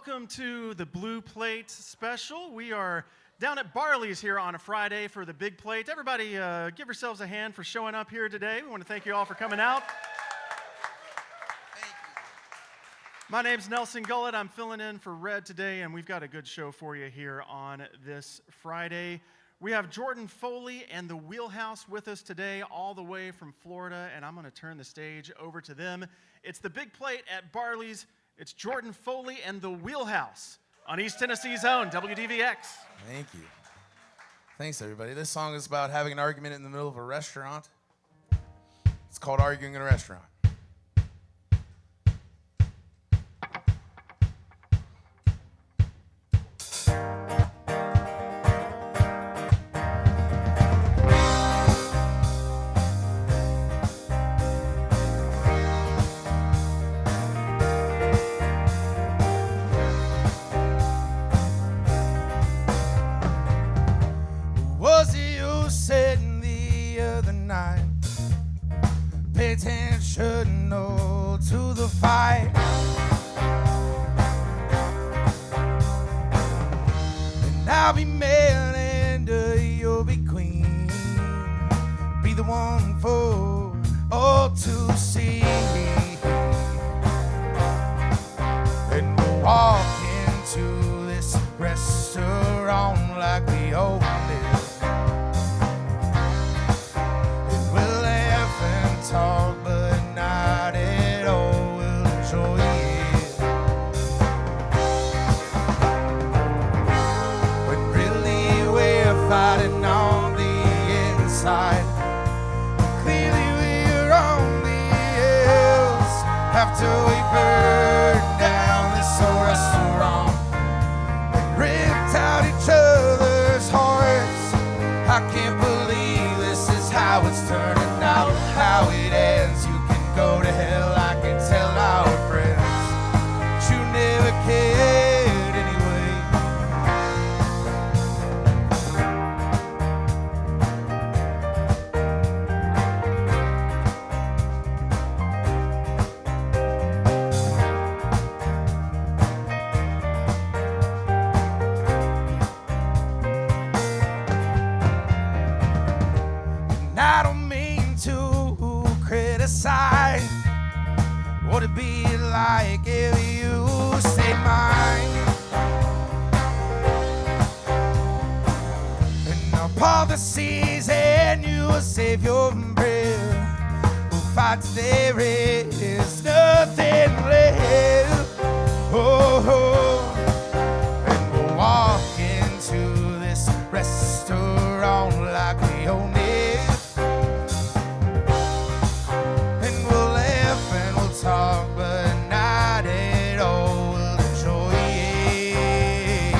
Welcome to the Blue Plate Special. We are down at Barley's here on a Friday for the Big Plate. Everybody give yourselves a hand for showing up here today. We want to thank you all for coming out. Thank you. My name's Nelson Gullett. I'm filling in for Red today, and we've got a good show for you here on this Friday. We have Jordan Foley and the Wheelhouse with us today, all the way from Florida, and I'm going to turn the stage over to them. It's the Big Plate at Barley's. It's Jordan Foley and the Wheelhouse on East Tennessee's own WDVX. Thank you. Thanks, everybody. This song is about having an argument in the middle of a restaurant. It's called Arguing in a Restaurant. Was it you said the other night? Pay attention, no, to the fight. And I'll be man and you'll be queen. Be the one for all to see. And we'll walk into this restaurant like we own it. Talk, but not at all. We'll enjoy it. But really, we're fighting on the inside. Clearly, we're on the hills after we burned down this old restaurant and ripped out each other's hearts. I can't believe this is how it's turning out. How it ends, you can go to hell. I can tell our friends, but you never cared anyway. And I don't mean to criticize. What it'd be like if you stayed mine? And I'll part the seas and you will save your breath. We'll fight till there is nothing left. Oh, and we'll walk into this restaurant like we own it. Talk, but not at all. We'll enjoy it.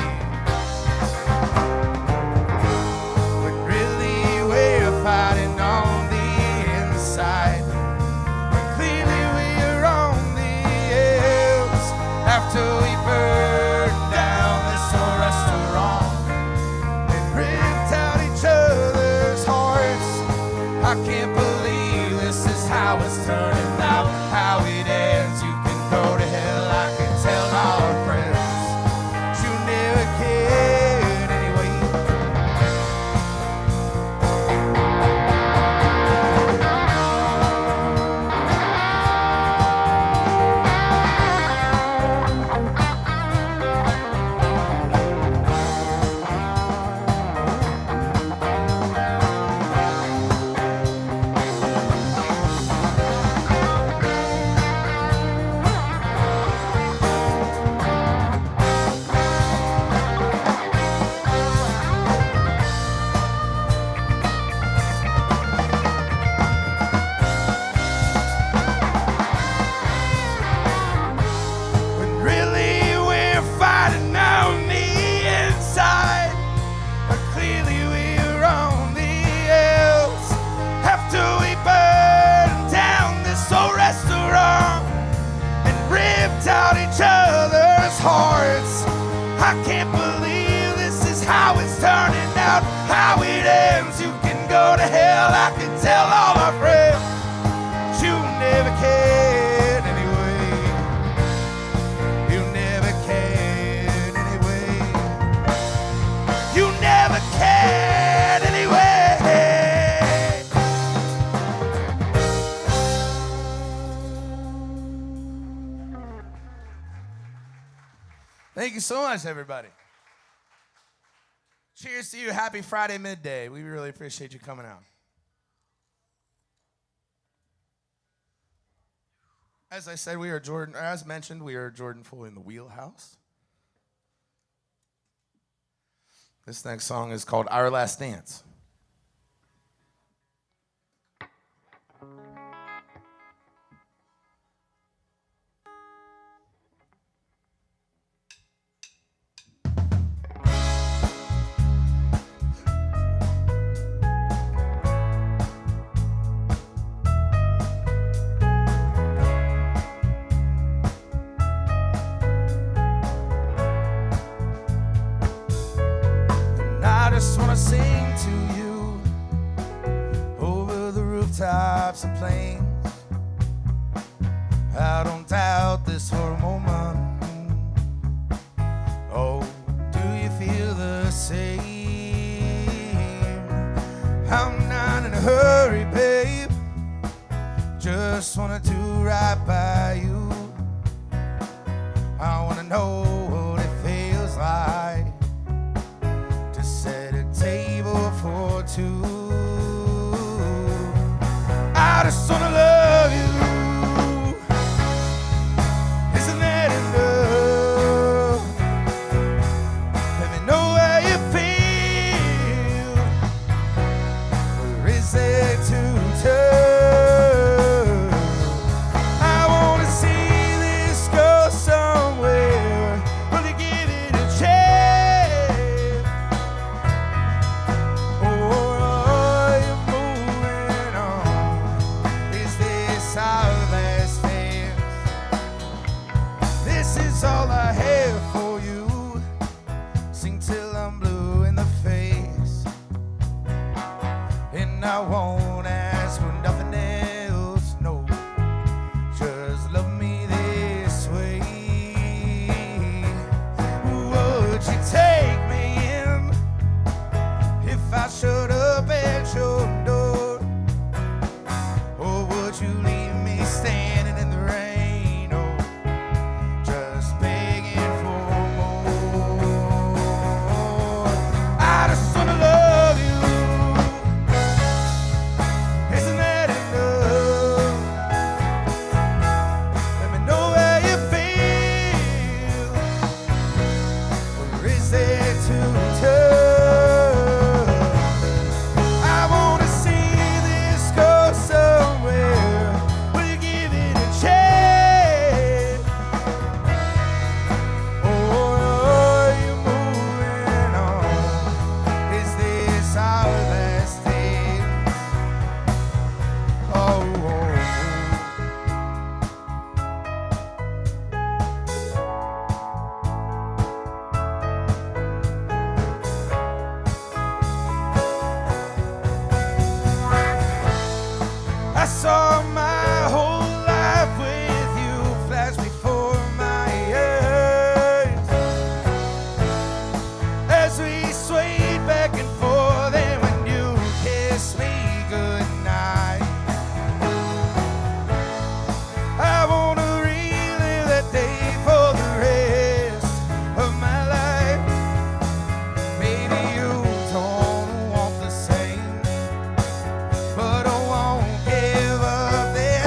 But really, we're fighting on the inside. But clearly, we're on the hills after we burned down this old restaurant and ripped out each other's hearts. I can't believe this is how it's turning out. How it ends, you can go to hell. I can tell our friends, but you never cared anyway. Thank you so much, everybody. Cheers to you. Happy Friday midday. We really appreciate you coming out. As I said, as mentioned, we are Jordan Foley in the Wheelhouse. This next song is called Our Last Dance. Just wanna sing to you over the rooftops and plains. I don't doubt this for a moment. Oh, do you feel the same? I'm not in a hurry, babe. Just wanna do right by you. I wanna know what it feels like to set a table for two. I just wanna love you. Isn't that enough? Let me know how you feel. Or is it too tough? I wanna see this go somewhere. Will you give it a chance? Or are you moving on? Is this our last dance? This is all I have for you. Sing till I'm blue in the face, and I won't ask for nothing else. No, just love me this way. Would you take me in if I showed up at your door? Or would you leave me standing in the rain? Oh, just begging for more. I just wanna love you. Isn't that enough? Let me know how you feel. Or is it too tough? I wanna see this go somewhere. Will you give it a chance? Or are you moving on? Is this our last dance? Oh. I saw my whole life with you flash before my eyes as we swayed back and forth, and when you kissed me goodnight. I wanna relive that day for the rest of my life. Maybe you don't want the same, but I won't give up this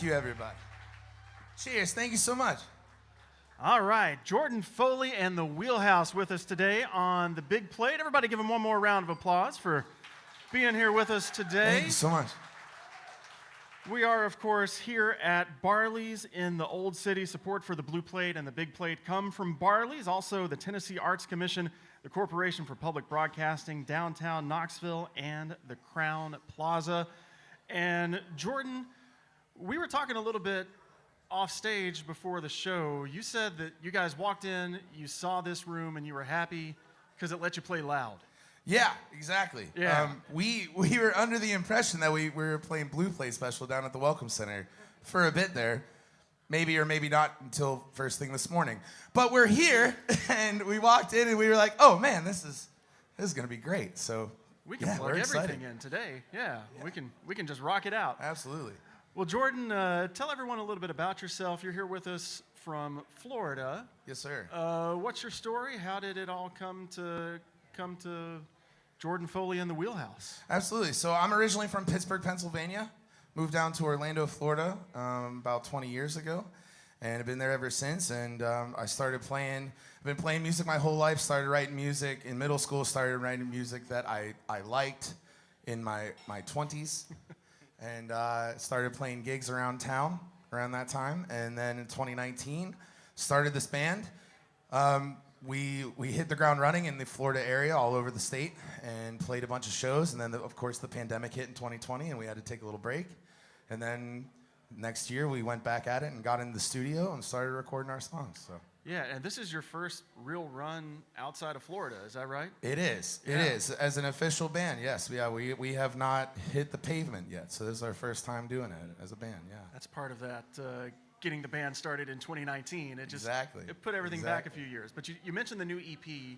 you, everybody. Cheers. Thank you so much. All right, Jordan Foley and the Wheelhouse with us today on the big plate. Everybody give them one more round of applause for being here with us today. Thank you so much. We are, of course, here at Barley's in the Old City. Support for the Blue Plate and the Big Plate come from Barley's, also the Tennessee Arts Commission, the Corporation for Public Broadcasting, downtown Knoxville, and the Crown Plaza. And Jordan, we were talking a little bit off stage before the show. You said that you guys walked in, you saw this room, and you were happy because it let you play loud. Yeah, exactly. Yeah. We were under the impression that we were playing Blue Plate Special down at the Welcome Center for a bit there. Maybe or maybe not until first thing this morning. But we're here, and we walked in, and we were like, oh, man, this is going to be great. So we can plug everything in today. Yeah, we can just rock it out. Absolutely. Well, Jordan, tell everyone a little bit about yourself. You're here with us from Florida. Yes, sir. What's your story? How did it all come to Jordan Foley and the Wheelhouse? Absolutely. So I'm originally from Pittsburgh, Pennsylvania. Moved down to Orlando, Florida about 20 years ago. And I've been there ever since. And I started playing. I've been playing music my whole life. Started writing music in middle school. Started writing music that I liked in my 20s. And started playing gigs around town around that time. And then in 2019, started this band. We hit the ground running in the Florida area, all over the state, and played a bunch of shows. And then, of course, the pandemic hit in 2020, and we had to take a little break. And then next year, we went back at it and got in the studio and started recording our songs. So. Yeah, and this is your first real run outside of Florida, is that right? It is. Yeah. It is. As an official band, yes. Yeah, we have not hit the pavement yet, so this is our first time doing it as a band, yeah. That's part of that, getting the band started in 2019. It just it put everything back a few years. But you mentioned the new EP,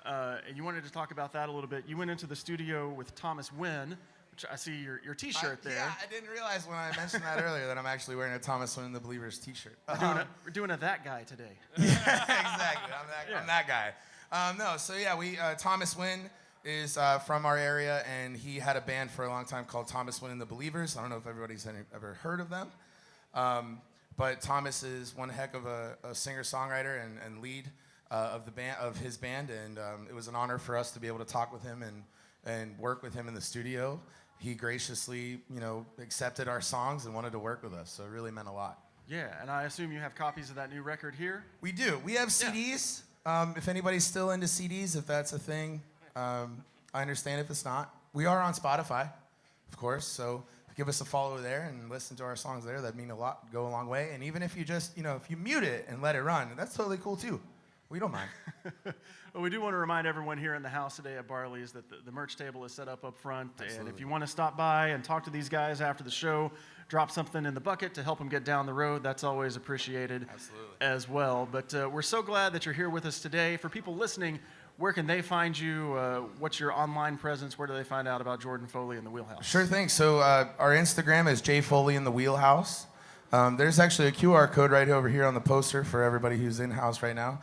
and you wanted to talk about that a little bit. You went into the studio with Thomas Wynn, which I see your T-shirt there. Yeah, I didn't realize when I mentioned that earlier that I'm actually wearing a Thomas Wynn and the Believers T-shirt. We're doing a that guy today. Yeah, exactly. I'm that guy. No, so yeah, Thomas Wynn is from our area, and he had a band for a long time called Thomas Wynn and the Believers. I don't know if everybody's ever heard of them. But Thomas is one heck of a singer-songwriter and lead of his band, and it was an honor for us to be able to talk with him and work with him in the studio. He graciously, accepted our songs and wanted to work with us, so it really meant a lot. Yeah, and I assume you have copies of that new record here? We do. We have CDs. Yeah. If anybody's still into CDs, if that's a thing, I understand if it's not. We are on Spotify, of course, so give us a follow there and listen to our songs there. That'd mean a lot, go a long way. And even if you just, if you mute it and let it run, that's totally cool too. We don't mind. Well, we do want to remind everyone here in the house today at Barley's that the merch table is set up front. Absolutely. And if you want to stop by and talk to these guys after the show, drop something in the bucket to help them get down the road, that's always appreciated. Absolutely. As well. But we're so glad that you're here with us today. For people listening, where can they find you? What's your online presence? Where do they find out about Jordan Foley and the Wheelhouse? Sure thing. So our Instagram is jfoley in the Wheelhouse. There's actually a QR code right over here on the poster for everybody who's in-house right now.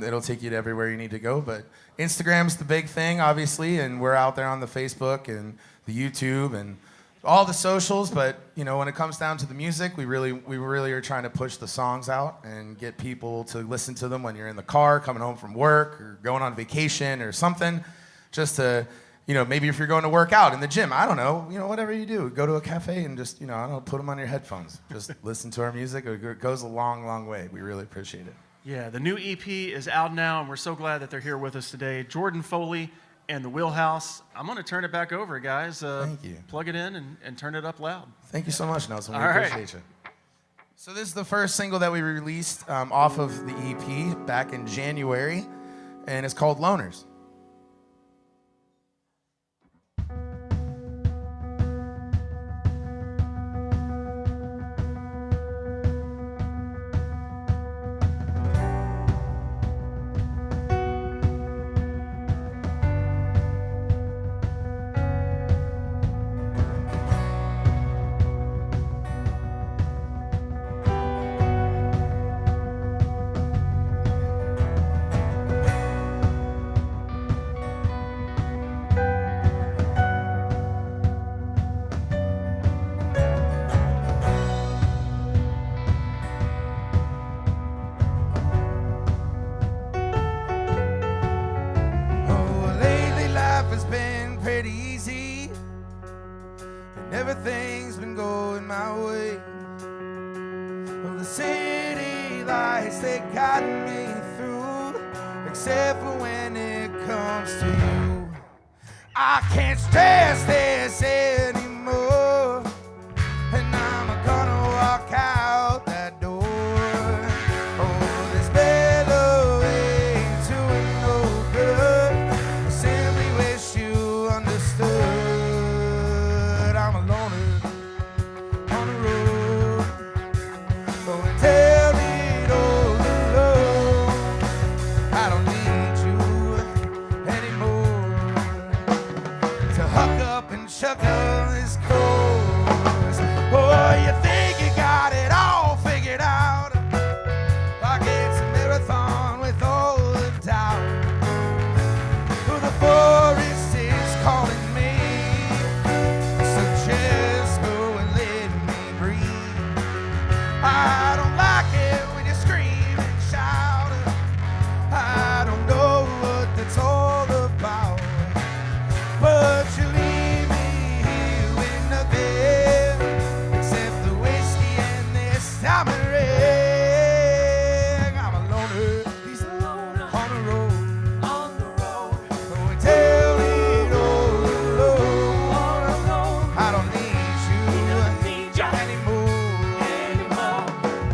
It'll take you to everywhere you need to go. But Instagram's the big thing, obviously, and we're out there on the Facebook and the YouTube and all the socials. But when it comes down to the music, we really are trying to push the songs out and get people to listen to them when you're in the car, coming home from work, or going on vacation or something. Just to, maybe if you're going to work out in the gym, I don't know, whatever you do, go to a cafe and just, I don't know, put them on your headphones. Just listen to our music. It goes a long, long way. We really appreciate it. Yeah, the new EP is out now, and we're so glad that they're here with us today. Jordan Foley and the Wheelhouse. I'm going to turn it back over, guys. Thank you. Plug it in and turn it up loud. Thank you so much, Nelson. We All right. appreciate you. So this is the first single that we released off of the EP back in January, and it's called Loners. except for when it comes to you. I can't stress this anymore, and I'm gonna walk out that door. Oh, this better way to no good. I simply wish you understood. I'm a loner on the road, going tell it all alone. I don't need you anymore to huck up and chuckle this course. Oh, you think you got it all figured out, like it's a marathon with all the doubt. Oh, the forest is calling me, so just go and let me breathe. I don't like it when you scream and shout. I don't know what that's all about, but you leave me here with nothing except the whiskey and this tamarind. I'm a loner, he's a loner on the road, on the road. Oh, and tell it all alone. I don't need you anymore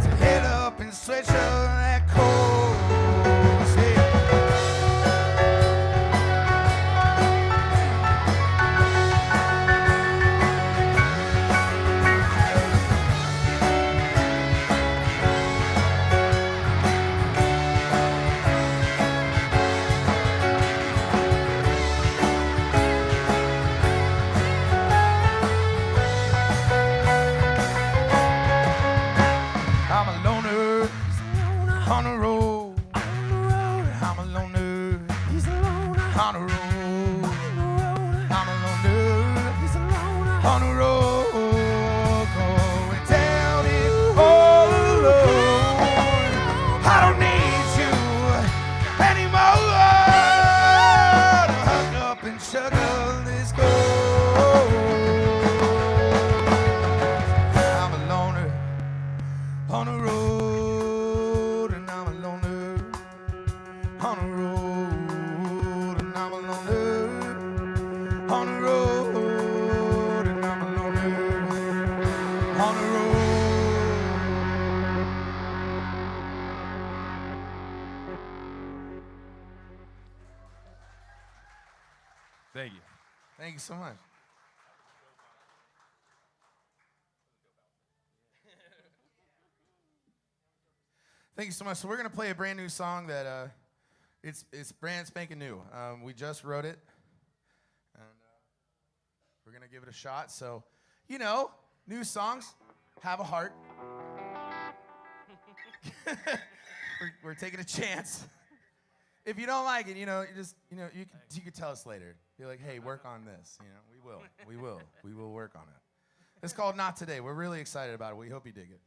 to head up and switch up that course. Yeah. I'm a loner on the road. I'm a loner on the road. I'm a loner on the road. Go and tell it all alone. I don't need you anymore to hug up and chuckle this cold. I'm a loner on the road, and I'm a loner on the road, and I'm a loner on the road, and I'm a loner on the road. Thank you. Thank you so much. Thank you so much. So we're gonna play a brand new song that it's brand spanking new. We just wrote it, and we're gonna give it a shot. So, you know, new songs have a heart. we're taking a chance. If you don't like it, you could tell us later. You're like, hey, work on this. You know, we will work on it. It's called Not Today. We're really excited about it. We hope you dig it.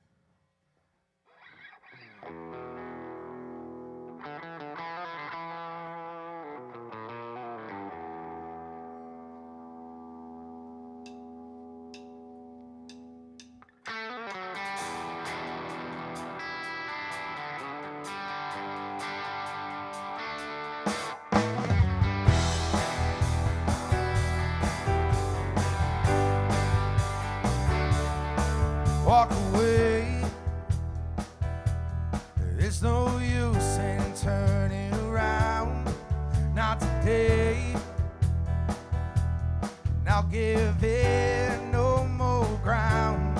Walk away. There's no use in turning around. Not today. And I'll give it no more ground.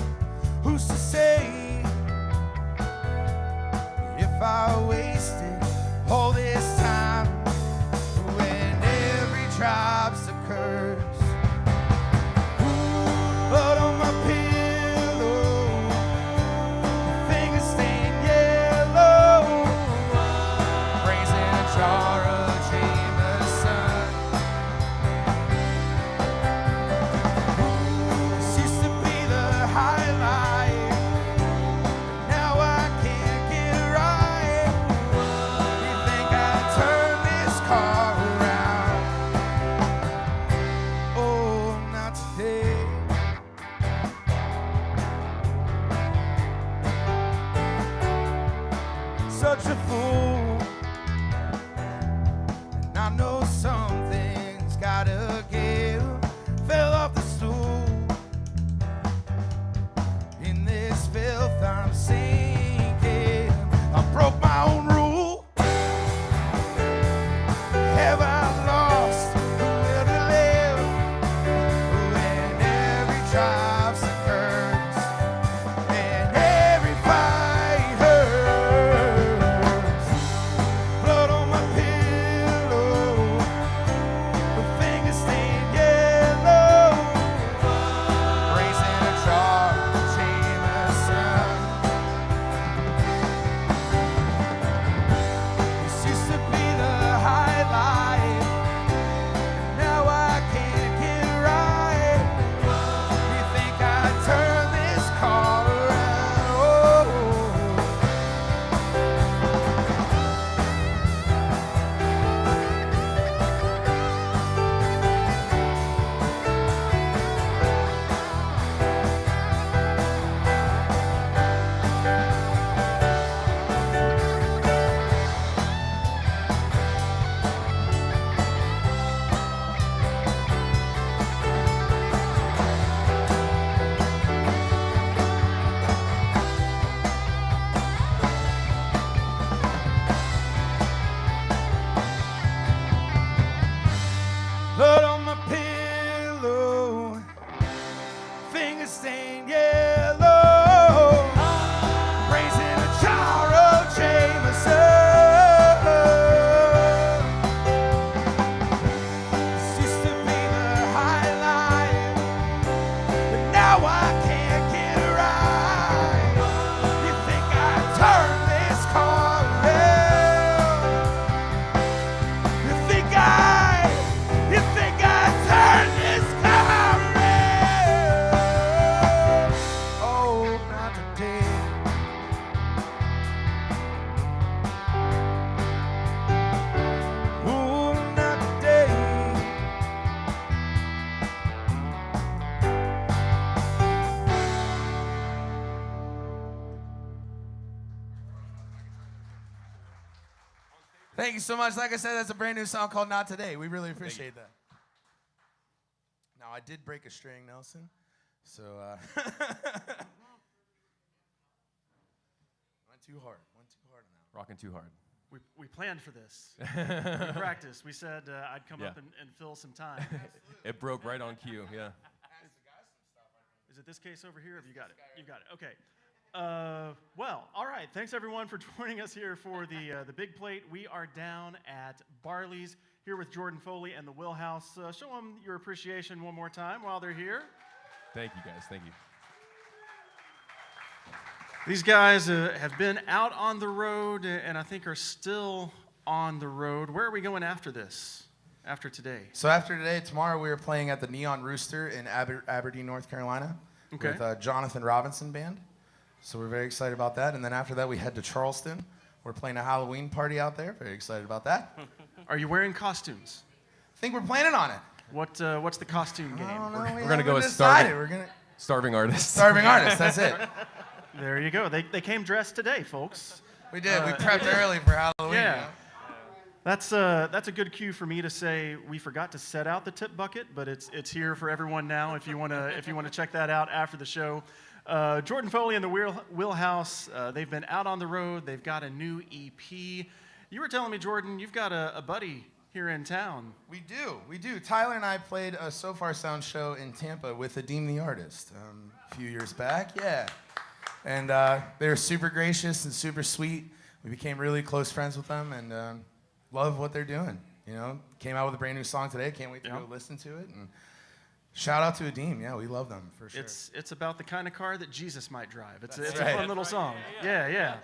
Who's to say if I wasted all this time when every tribe's a curse? Blood on my pillow, fingers stained yellow, brains in a jar of Jameson. This used to be the highlight, now I can't get it right. You think I turned this car around? try to give. Fell off the stool. In this filth I'm sinking. I broke my own rule. Have I lost the will to live? When every tribe's a curse and every fight hurts. Blood on my pillow, the fingers stained yellow. Raising a jar of Jameson. This used to be the highlight. Now I can't get right. You think I'd turn this car around? Oh. Blood on my pillow, fingers stained yellow. Raising a jar of Jameson. This used to be the highlight, but now I can't get it right. You think I'd turn this car around? You think I turn this car around? Oh, not today. Oh, not today. Thank you so much. Like I said, that's a brand new song called Not Today. We really appreciate that. Now, I did break a string, Nelson. So, went too hard. Went too hard on that. Rocking too hard. We planned for this. We practiced. We said I'd come up and fill some time. It broke right on cue, yeah. Is it this case over here? Have you got it? You got it. Okay. Well, all right. Thanks everyone for joining us here for the big plate. We are down at Barley's here with Jordan Foley and the Wheelhouse. Show them your appreciation one more time while they're here. Thank you, guys. Thank you. These guys have been out on the road and I think are still on the road. Where are we going after this? After today? So after today, tomorrow we are playing at the Neon Rooster in Aberdeen, North Carolina, Okay. with Jonathan Robinson Band. So we're very excited about that. And then after that, we head to Charleston. We're playing a Halloween party out there. Very excited about that. Are you wearing costumes? I think we're planning on it. What's the costume game? I don't know. We're gonna go with decided. We're gonna Starving artists. starving artists. That's it. There you go. They came dressed today, folks. We did. We prepped early for Halloween. Yeah. You know? That's a good cue for me to say we forgot to set out the tip bucket, but it's here for everyone now. If you wanna check that out after the show, Jordan Foley and the Wheelhouse, they've been out on the road. They've got a new EP. You were telling me, Jordan, you've got a buddy here in town. We do. Tyler and I played a So Far Sound show in Tampa with Adeem the Artist a few years back. Yeah. And they were super gracious and super sweet. We became really close friends with them and love what they're doing. You know, came out with a brand new song today. Can't wait to go listen to it. And shout out to Adeem. Yeah, we love them for sure. It's about the kind of car that Jesus might drive. It's a right. fun little song. Yeah.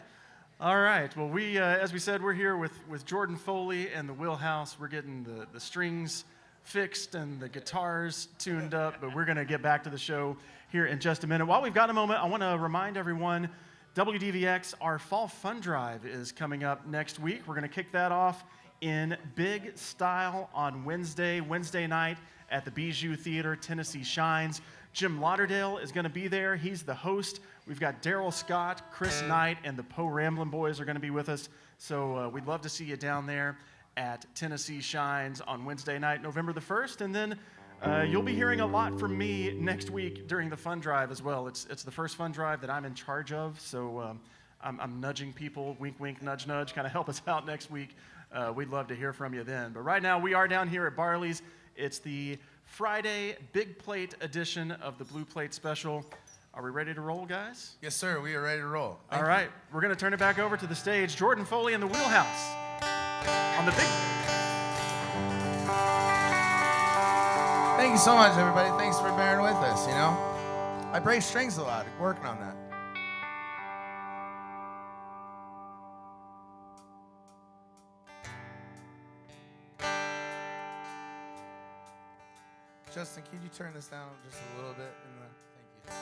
All right. Well, we as we said, we're here with Jordan Foley and the Wheelhouse. We're getting the strings fixed and the guitars tuned up, but we're going to get back to the show here in just a minute. While we've got a moment, I want to remind everyone, WDVX, our Fall Fun Drive is coming up next week. We're going to kick that off in big style on Wednesday night at the Bijou Theater, Tennessee Shines. Jim Lauderdale is going to be there. He's the host. We've got Daryl Scott, Chris Knight, and the Poe Ramblin' Boys are going to be with us. So we'd love to see you down there at Tennessee Shines on Wednesday night, November the 1st. And then you'll be hearing a lot from me next week during the fund drive as well. It's the first fund drive that I'm in charge of, so I'm nudging people, wink, wink, nudge, nudge, kind of help us out next week. We'd love to hear from you then. But right now, we are down here at Barley's. It's the Friday Big Plate edition of the Blue Plate Special. Are we ready to roll, guys? Yes, sir. We are ready to roll. All right. We're going to turn it back over to the stage. Jordan Foley and the Wheelhouse on the big. Thank you so much, everybody. Thanks for bearing with us, you know. I brace strings a lot, working on that. Justin, can you turn this down just a little bit? Thank you.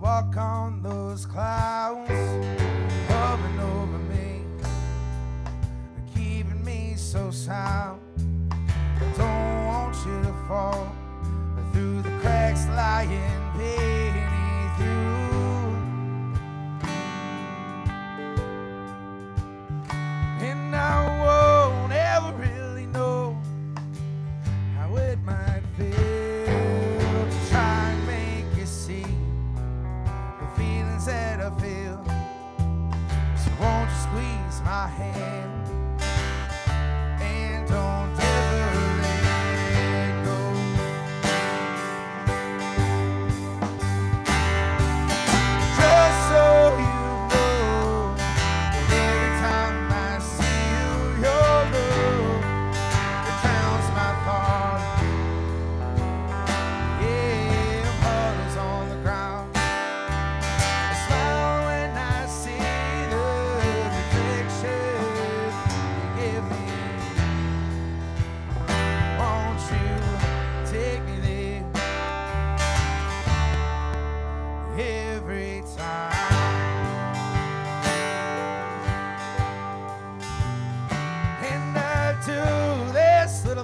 Walk on those clouds, hovering over me, keeping me so sound. I don't want you to fall through the cracks lying beneath you. And I won't ever really know how it might feel to try and make you see that I feel. So won't you squeeze my hand and don't ever let go. Just so you know that every time I see you, your love, it drowns my thought. Yeah, puddles on the ground.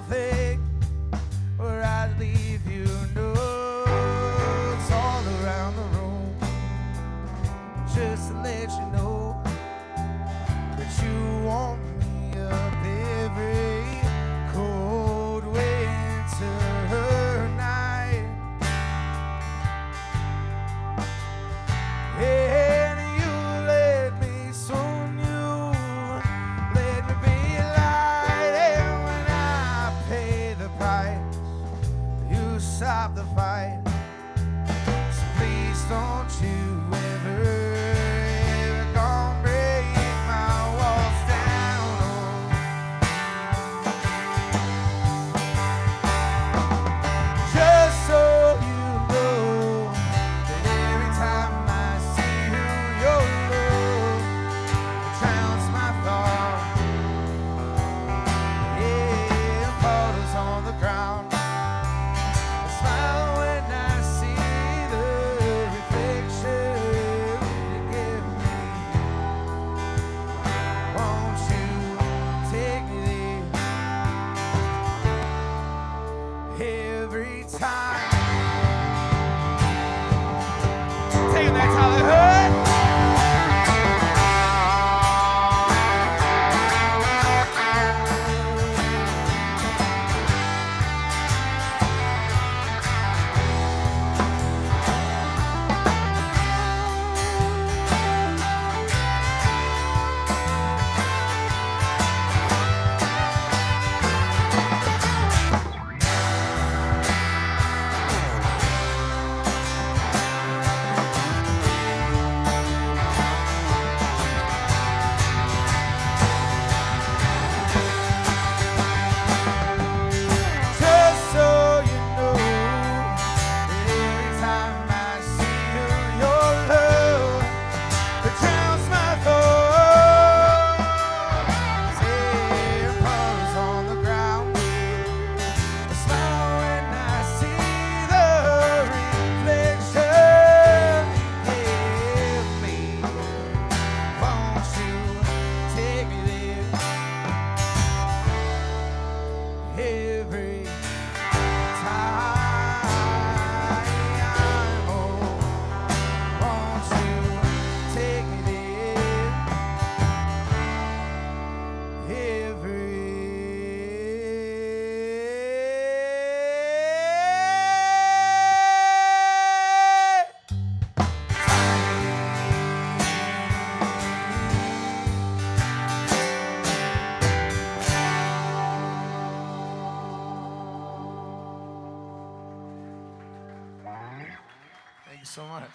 Thing where I leave you notes all around the room, just to let you know that you want me up every cold winter night. And you let me soon, you let me be light, and when I pay the price, you stop the fight. So please don't you ever, ever gonna break my walls down. Oh. Just so you know that every time I see you, your love, it drowns my thought. Yeah, puddles on the ground. I smile when I see the reflection you give me. Won't you take me there every time? Taking that Tyler Hood. every time. Oh, won't you take me there every Thank you so much.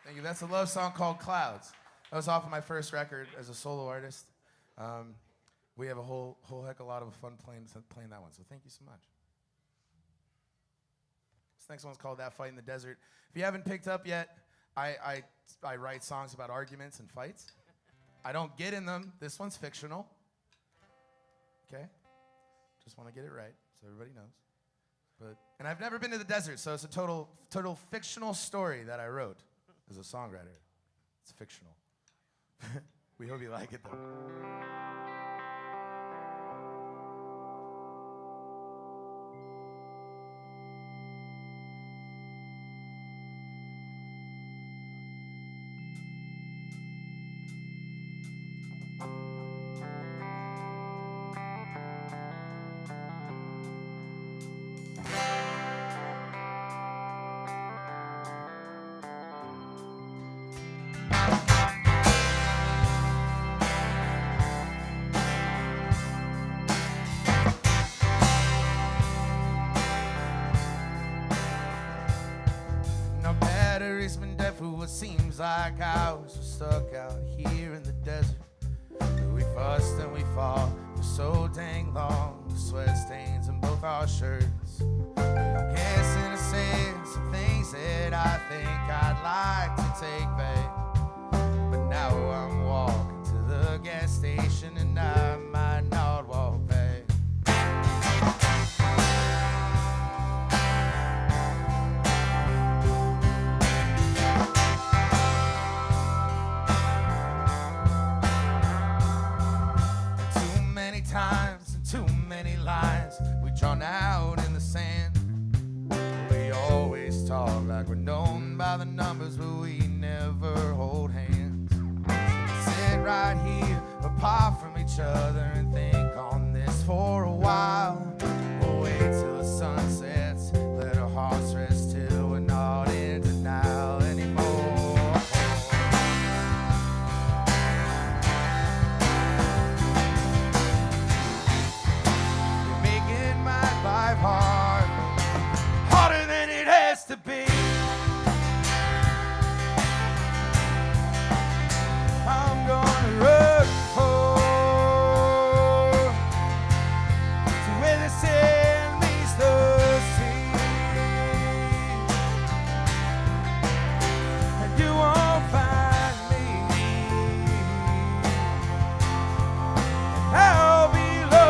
Thank you. That's a love song called Clouds. That was off of my first record as a solo artist. We have a whole heck of a lot of fun playing that one, so thank you so much. This next one's called That Fight in the Desert. If you haven't picked up yet, I write songs about arguments and fights. I don't get in them. This one's fictional. Okay? Just want to get it right so everybody knows. And I've never been to the desert, so it's a total fictional story that I wrote as a songwriter. It's fictional. We hope you like it, though. Battery's been dead for what seems like hours. We're stuck out here in the desert. We fussed and we fought for so dang long. The sweat stains in both our shirts. I'm guessing I said some things that I think I'd like to take back. But now I'm walking to the gas station and I might not walk back. Times and too many lines we drawn out in the sand. We always talk like we're known by the numbers, but we never hold hands. So we sit right here apart from each other and think on this for a while. We'll wait till the sun sets, let our hearts rest till we're not in denial anymore. Life hard, harder than it has to be. I'm gonna run to where the sand meets the sea, and you won't find me, and I'll be low.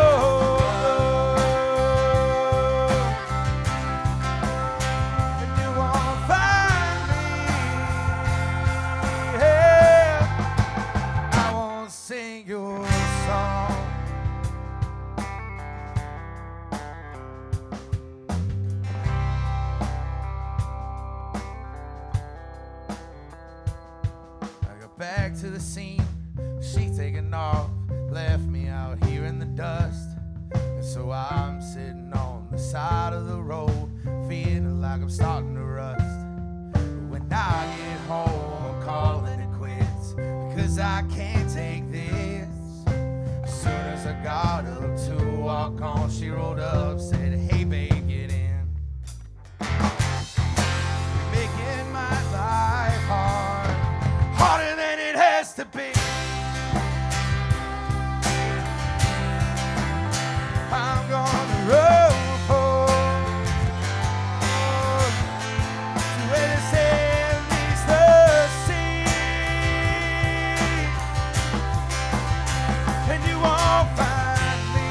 Sing your song. I got back to the scene, she taking off, left me out here in the dust. And so I'm sitting on the side of the road, feeling like I'm starting to rust. But when I get home, I'm calling it quits, because I can't take this. As soon as I got up to walk on, she rolled up, said, hey babe, get in. You're making my life hard, harder than it has to be. I'm gonna roll to where the sand meets the sea, and you won't find me,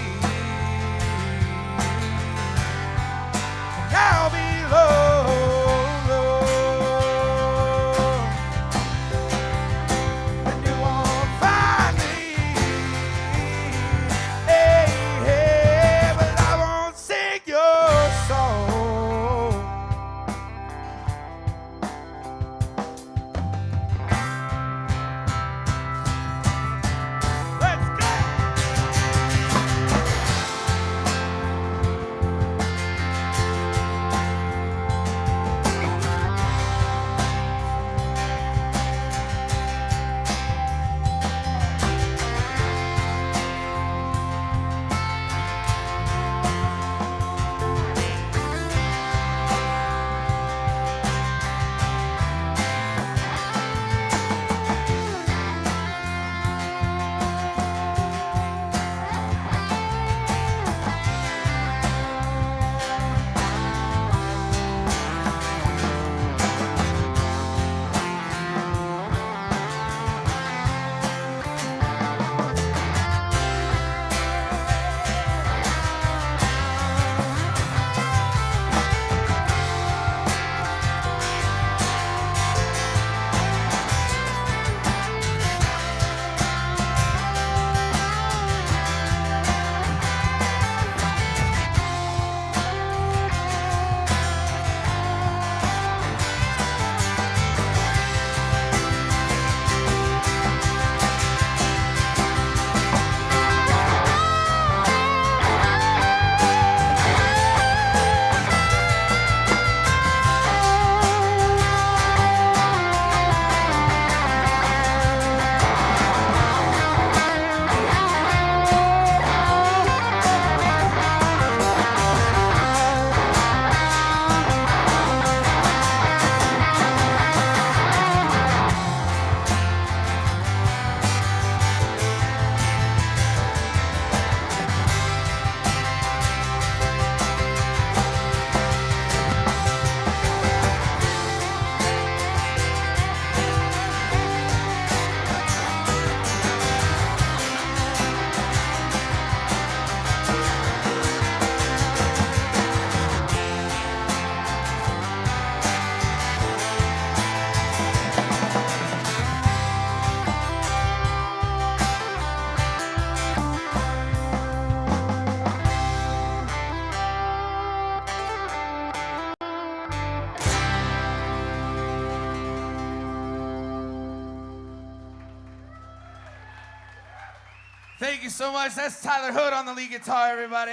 Thank you so much. That's Tyler Hood on the lead guitar, everybody.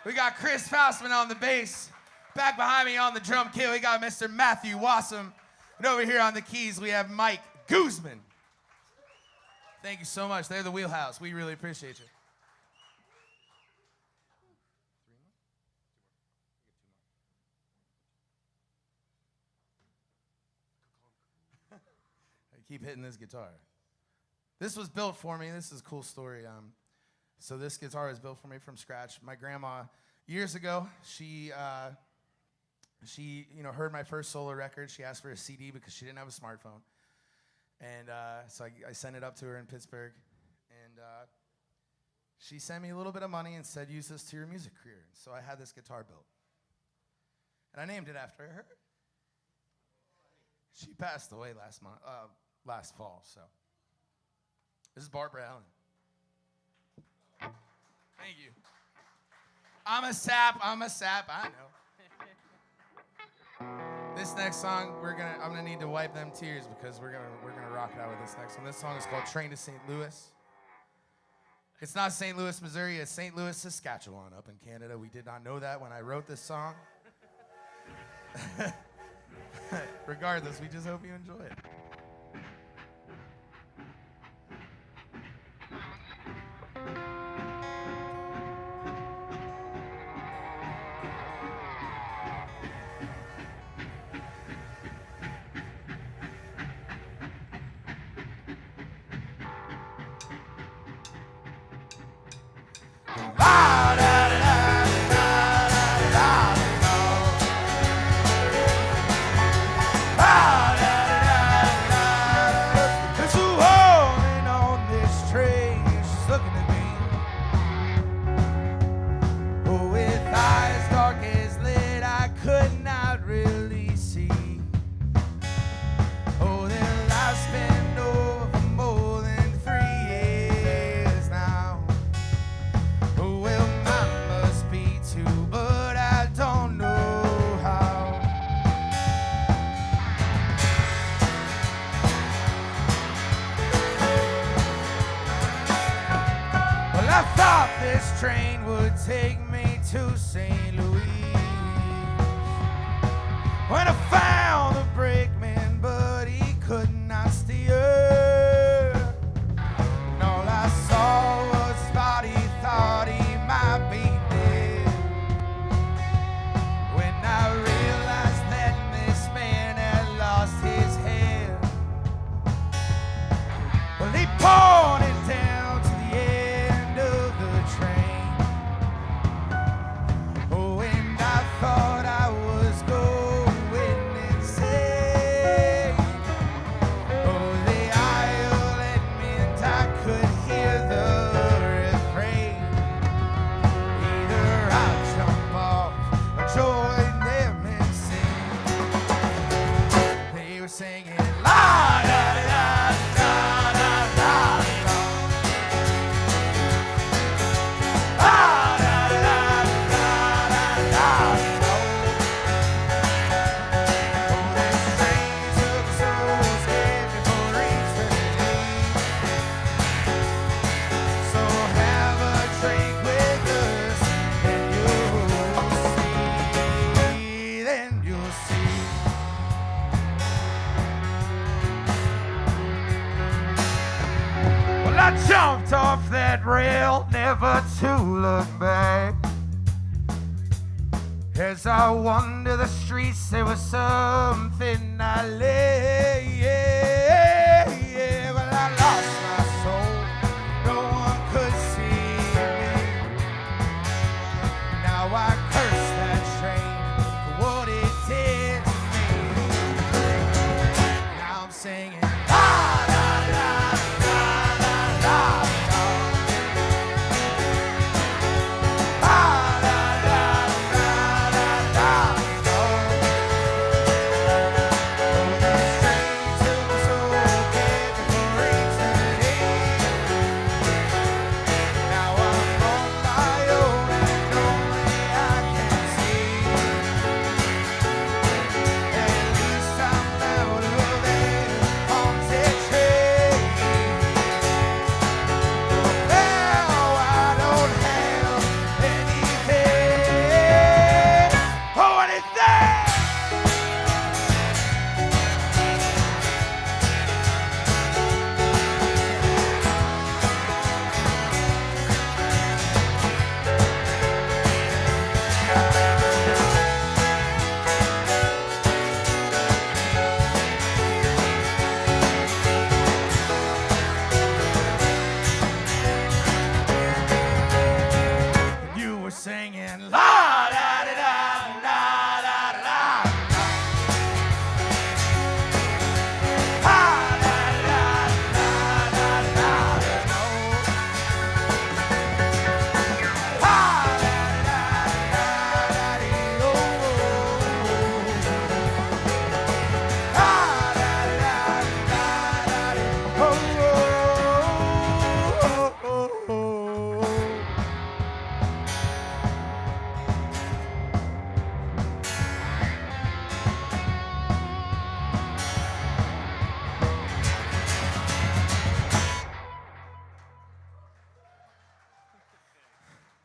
We got Chris Faustman on the bass. Back behind me on the drum kit, we got Mr. Matthew Wassam. And over here on the keys, we have Mike Guzman. Thank you so much. They're the Wheelhouse. We really appreciate you. I keep hitting this guitar. This was built for me. This is a cool story. So this guitar was built for me from scratch. My grandma, years ago, she heard my first solo record. She asked for a CD because she didn't have a smartphone. And so I sent it up to her in Pittsburgh. And she sent me a little bit of money and said, use this to your music career. So I had this guitar built. And I named it after her. She passed away last fall, so. This is Barbara Allen. Thank you. I'm a sap, I know. This next song, I'm gonna need to wipe them tears because we're gonna rock it out with this next one. This song is called Train to St. Louis. It's not St. Louis, Missouri, it's St. Louis, Saskatchewan up in Canada. We did not know that when I wrote this song. Regardless, we just hope you enjoy it. Train would take me to St. Louis. When I found the brakeman, but he could not steer. And all I saw was his body, thought he might be dead. When I realized that this man had lost his head, well, he pointed down to the end of the train. Thought I was going insane. Oh, the aisle let me and I could hear the refrain. Either I'll jump off or join them and sing. They were singing la da da da da da da. La da da da da da. I jumped off that rail, never to look back. As I wandered the streets, there was something I lay. Well, I lost my soul, no one could see me. Now I curse that train for what it did to me. Now I'm singing. Now I'm on my own and only I can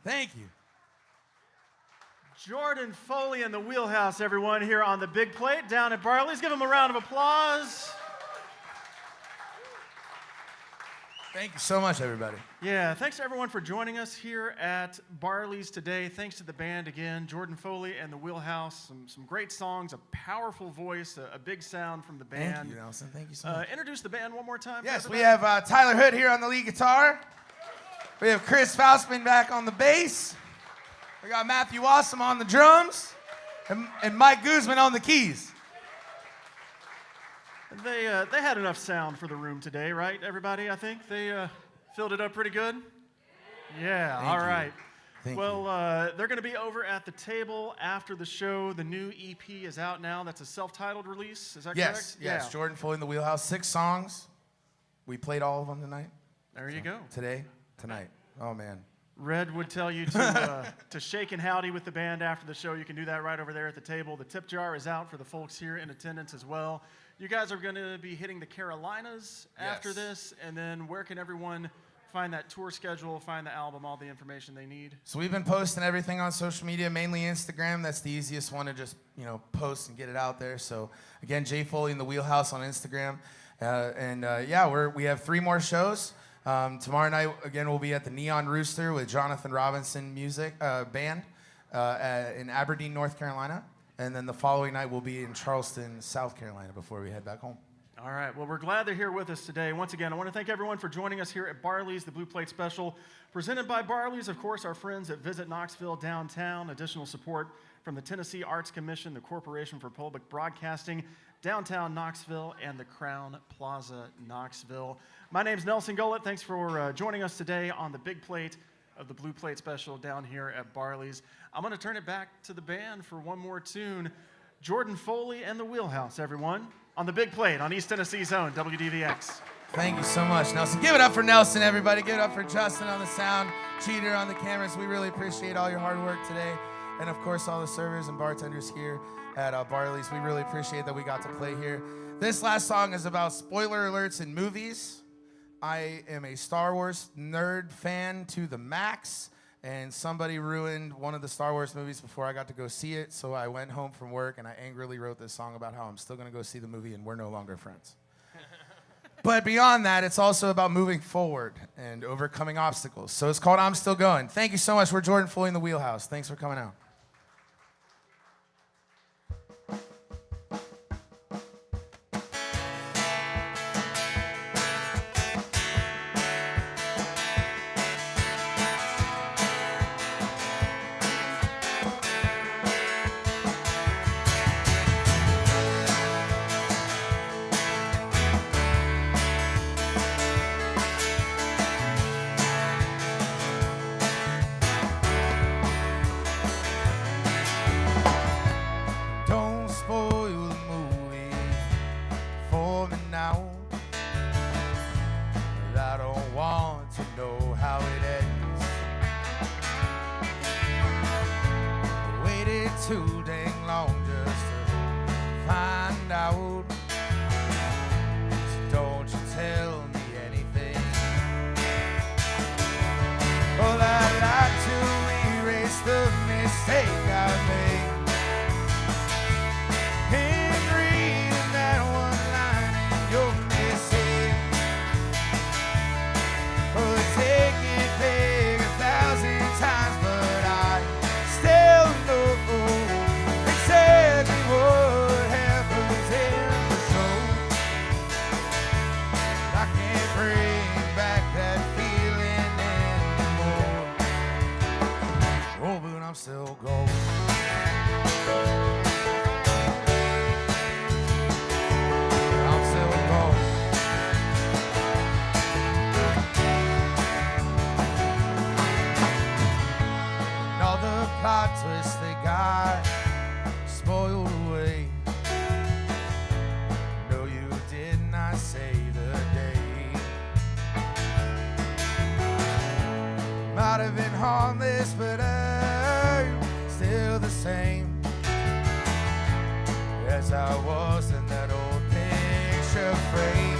Thank you. Jordan Foley and the Wheelhouse, everyone, here on the big plate down at Barley's. Give them a round of applause. Thank you so much, everybody. Yeah, thanks to everyone for joining us here at Barley's today. Thanks to the band again, Jordan Foley and the Wheelhouse. Some great songs, a powerful voice, a big sound from the band. Thank you, Nelson. Thank you so much. Introduce the band one more time. Yes, we have Tyler Hood here on the lead guitar. We have Chris Faustman back on the bass. We got Matthew Awesome on the drums. And Mike Guzman on the keys. They had enough sound for the room today, right, everybody? I think they filled it up pretty good. Yeah, all right. Thank Well, they're going to be over at the table after the show. The new EP is out now. That's a self-titled release. Is that correct? Yes. Yeah. Jordan Foley in the Wheelhouse. 6 songs. We played all of them tonight. There you go. Tonight. Oh, man. Red would tell you to shake and howdy with the band after the show. You can do that right over there at the table. The tip jar is out for the folks here in attendance as well. You guys are going to be hitting the Carolinas after this, and then where can everyone find that tour schedule, find the album, all the information they need? So we've been posting everything on social media, mainly Instagram. That's the easiest one to just, post and get it out there. So again, Jay Foley in the Wheelhouse on Instagram. We have 3 more shows. Tomorrow night, again, we'll be at the Neon Rooster with Jonathan Robinson Music Band in Aberdeen, North Carolina. And then the following night, we'll be in Charleston, South Carolina before we head back home. All right. Well, we're glad they're here with us today. Once again, I want to thank everyone for joining us here at Barley's, the Blue Plate Special. Presented by Barley's, of course, our friends at Visit Knoxville Downtown. Additional support from the Tennessee Arts Commission, the Corporation for Public Broadcasting, Downtown Knoxville, and the Crown Plaza Knoxville. My name's Nelson Gullett. Thanks for joining us today on the big plate of the Blue Plate Special down here at Barley's. I'm going to turn it back to the band for one more tune. Jordan Foley and the Wheelhouse, everyone, on the big plate on East Tennessee's own WDVX. Thank you so much, Nelson. Give it up for Nelson, everybody. Give it up for Justin on the sound, Cheater on the cameras. We really appreciate all your hard work today. And, of course, all the servers and bartenders here at Barley's. We really appreciate that we got to play here. This last song is about spoiler alerts in movies. I am a Star Wars nerd fan to the max, and somebody ruined one of the Star Wars movies before I got to go see it, so I went home from work and I angrily wrote this song about how I'm still going to go see the movie and we're no longer friends. But beyond that, it's also about moving forward and overcoming obstacles. So it's called I'm Still Going. Thank you so much. We're Jordan Foley in the Wheelhouse. Thanks for coming out. Too dang long just to find out. So don't you tell me anything. Well, I'd like to erase the mistake I made in reading that one line in your message. Oh, take it back 1,000 times, but I still know exactly what happens in the show. I can't bring back that feeling anymore. Oh, but I'm still going. going. I'm still going. And all the plot twists they got spoiled away. No, you did not save the day. Might have been harmless, but I'm still the same as I was in that old picture frame.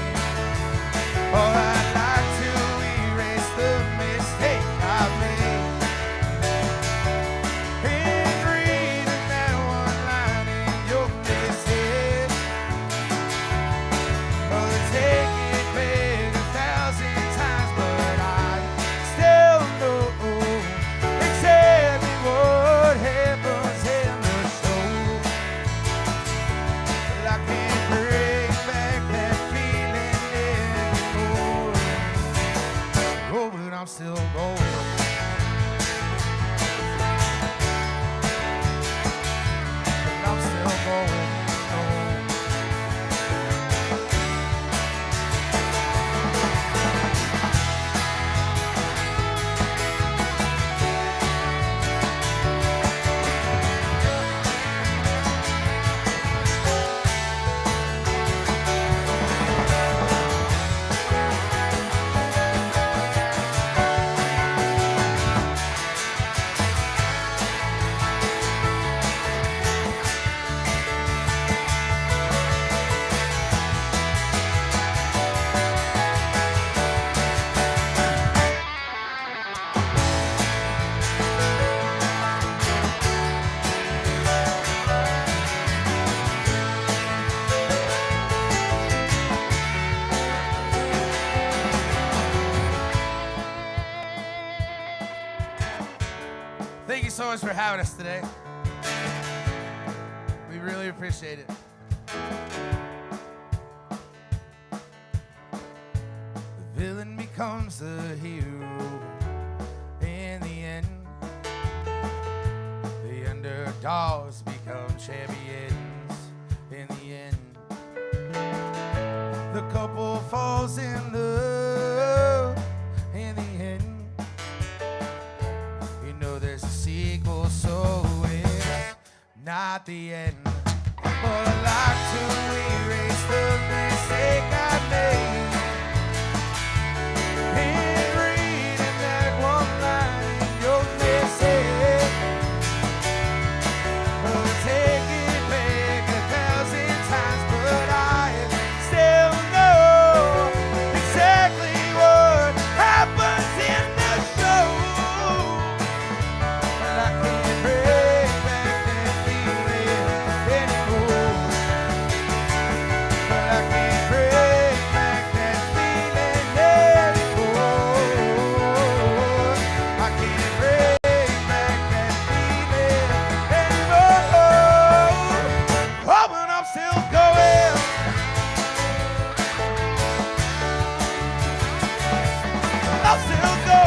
Oh, I'd like to erase the mistake I made in reading that one line in your message. Oh, take it back 1,000 times, but I still know exactly what happens in the show. But I can't bring back that feeling anymore. Oh, but I'm still going. But I'm still going. Thank you so much for having us today. We really appreciate it. The villain becomes the hero in the end. The underdogs become champions in the end. The couple falls in love in the end. You know there's a sequel, so it's not the end. But I'd like to erase the mistake I made in reading that one line in your message. Oh, take it back 1,000 times, but I still know exactly what happens in the show. But I can't bring back that feeling anymore. But I can't bring back that feeling anymore. I can't bring back that feeling anymore. Oh, but I'm still going. I'm still going.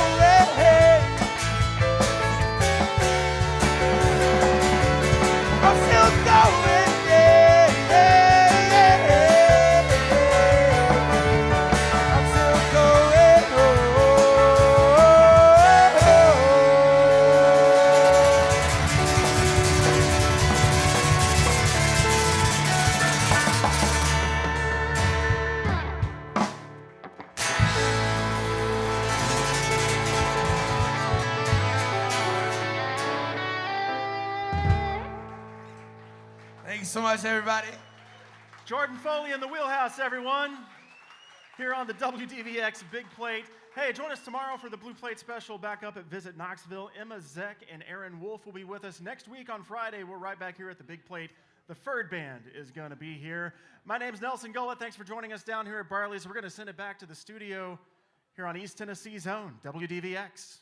I'm still going, yeah, yeah, yeah. I'm still going, Thank you so much, everybody. Jordan Foley in the Wheelhouse, everyone, here on the WDVX Big Plate. Hey, join us tomorrow for the Blue Plate special back up at Visit Knoxville. Emma Zeck and Aaron Wolf will be with us. Next week on Friday, we're right back here at the Big Plate. The Ferd Band is going to be here. My name's Nelson Gullett. Thanks for joining us down here at Barley's. We're going to send it back to the studio here on East Tennessee's own WDVX.